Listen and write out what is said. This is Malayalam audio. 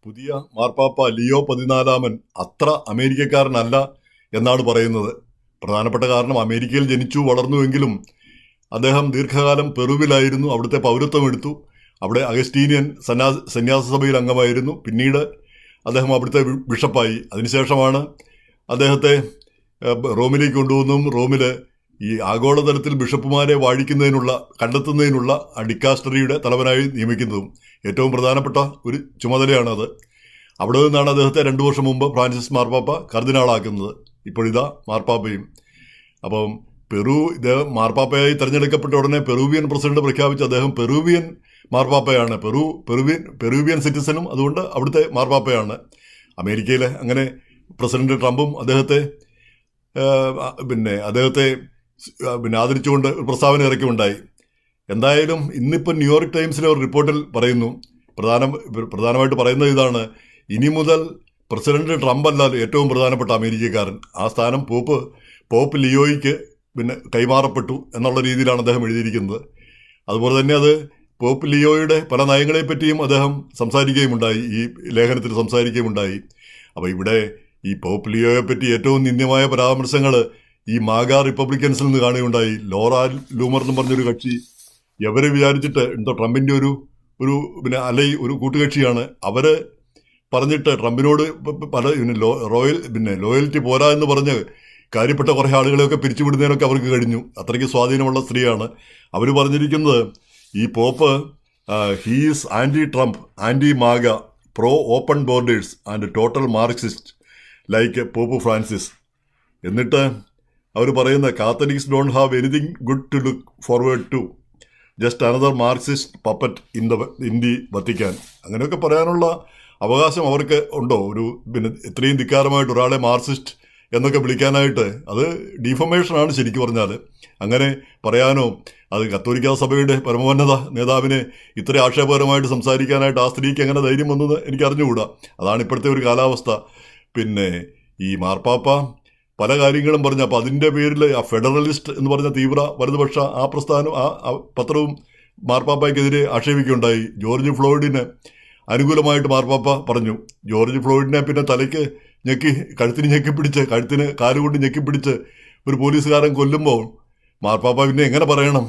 പുതിയ മാർപ്പാപ്പ ലിയോ 14 അത്ര അമേരിക്കക്കാരനല്ല എന്നാണ് പറയുന്നത്. പ്രധാനപ്പെട്ട കാരണം അമേരിക്കയിൽ ജനിച്ചു വളർന്നുവെങ്കിലും അദ്ദേഹം ദീർഘകാലം പെറുവിലായിരുന്നു. അവിടുത്തെ പൗരത്വം എടുത്തു. അവിടെ അഗസ്റ്റീനിയൻ സന്യാസ സഭയിൽ അംഗമായിരുന്നു. പിന്നീട് അദ്ദേഹം അവിടുത്തെ ബിഷപ്പായി. അതിനുശേഷമാണ് അദ്ദേഹത്തെ റോമിലേക്ക് കൊണ്ടുവന്നും റോമിൽ ഈ ആഗോളതലത്തിൽ ബിഷപ്പുമാരെ കണ്ടെത്തുന്നതിനുള്ള ഡിക്കാസ്റ്ററിയുടെ തലവനായി നിയമിക്കുന്നതും ഏറ്റവും പ്രധാനപ്പെട്ട ഒരു ചുമതലയാണത്. അവിടെ നിന്നാണ് അദ്ദേഹത്തെ 2 വർഷം മുമ്പ് ഫ്രാൻസിസ് മാർപ്പാപ്പ കർദിനാളാക്കുന്നത്. ഇപ്പോഴിതാ മാർപ്പാപ്പയും. അപ്പം ഇദ്ദേഹം മാർപ്പാപ്പയായി തെരഞ്ഞെടുക്കപ്പെട്ട ഉടനെ പെറൂവിയൻ പ്രസിഡന്റ് പ്രഖ്യാപിച്ച അദ്ദേഹം പെറൂവിയൻ മാർപ്പാപ്പയാണ്. പെറൂവിയൻ സിറ്റിസനും അതുകൊണ്ട് അവിടുത്തെ മാർപ്പാപ്പയാണ്. അമേരിക്കയിലെ അങ്ങനെ പ്രസിഡന്റ് ട്രംപും അദ്ദേഹത്തെ ആദരിച്ചുകൊണ്ട് ഒരു പ്രസ്താവന ഇറക്കിയുണ്ടായി. എന്തായാലും ഇന്നിപ്പോൾ ന്യൂയോർക്ക് ടൈംസിലെ ഒരു റിപ്പോർട്ടിൽ പറയുന്നു, പ്രധാനമായിട്ട് പറയുന്നത് ഇതാണ്: ഇനി മുതൽ പ്രസിഡന്റ് ട്രംപ് അല്ലാതെ ഏറ്റവും പ്രധാനപ്പെട്ട അമേരിക്കക്കാരൻ. ആ സ്ഥാനം പോപ്പ് ലിയോയ്ക്ക് കൈമാറപ്പെട്ടു എന്നുള്ള രീതിയിലാണ് അദ്ദേഹം എഴുതിയിരിക്കുന്നത്. അതുപോലെ തന്നെ അത് പോപ്പ് ലിയോയുടെ പല നയങ്ങളെപ്പറ്റിയും അദ്ദേഹം സംസാരിക്കുകയുമുണ്ടായി, ഈ ലേഖനത്തിൽ സംസാരിക്കുകയുമുണ്ടായി. അപ്പോൾ ഇവിടെ ഈ പോപ്പ് ലിയോയെപ്പറ്റി ഏറ്റവും നിന്ദ്യമായ പരാമർശങ്ങൾ ഈ മാഗ റിപ്പബ്ലിക്കൻസിൽ നിന്ന് കാണുകയുണ്ടായി. ലോറ ലൂമർ എന്ന് പറഞ്ഞൊരു കക്ഷി, എവരെ വിചാരിച്ചിട്ട് എന്തോ ട്രംപിൻ്റെ ഒരു കൂട്ടുകക്ഷിയാണ്. അവര് പറഞ്ഞിട്ട് ട്രംപിനോട് ലോയൽറ്റി പോരാ എന്ന് പറഞ്ഞ് കാര്യപ്പെട്ട കുറേ ആളുകളെയൊക്കെ പിരിച്ചുവിടുന്നതിനൊക്കെ അവർക്ക് കഴിഞ്ഞു. അത്രയ്ക്ക് സ്വാധീനമുള്ള സ്ത്രീയാണ്. അവർ പറഞ്ഞിരിക്കുന്നത് ഈ Pope he's anti Trump, anti MAGA, pro open borders and total Marxist like Pope Francis. എന്നിട്ട് അവർ പറയുന്ന Catholics don't have anything good to look forward to, just another Marxist puppet in the Vatican. അങ്ങനെയൊക്കെ പറയാനുള്ള അവകാശം അവർക്ക് ഉണ്ടോ? ഇത്രയും ധിക്കാരമായിട്ട് ഒരാളെ മാർക്സിസ്റ്റ് എന്നൊക്കെ വിളിക്കാനായിട്ട് അത് ഡീഫമേഷനാണ് ശരിക്കും പറഞ്ഞാൽ. അങ്ങനെ പറയാനോ അത് കത്തോലിക്കാ സഭയുടെ പരമോന്നത നേതാവിനെ ഇത്ര ആക്ഷേപകരമായിട്ട് സംസാരിക്കാനായിട്ട് ആ സ്ത്രീക്ക് എങ്ങനെ ധൈര്യം വന്നത് എനിക്ക് അറിഞ്ഞുകൂടാ. അതാണ് ഇപ്പോഴത്തെ ഒരു കാലാവസ്ഥ. ഈ മാർപ്പാപ്പ പല കാര്യങ്ങളും പറഞ്ഞു. അപ്പോൾ അതിൻ്റെ പേരിൽ ആ ഫെഡറലിസ്റ്റ് എന്ന് പറഞ്ഞ തീവ്ര വലതുപക്ഷ ആ പ്രസ്ഥാനം ആ പത്രവും മാർപ്പാപ്പയ്ക്കെതിരെ ആക്ഷേപിക്കുകയുണ്ടായി. ജോർജ് ഫ്ലോയിഡിന് അനുകൂലമായിട്ട് മാർപ്പാപ്പ പറഞ്ഞു. ജോർജ് ഫ്ലോയിഡിനെ പിന്നെ തലയ്ക്ക് കഴുത്തിന് കാലുകൊണ്ട് ഞെക്കിപ്പിടിച്ച് ഒരു പോലീസുകാരൻ കൊല്ലുമ്പോൾ മാർപ്പാപ്പ പിന്നെ എങ്ങനെ പറയണം?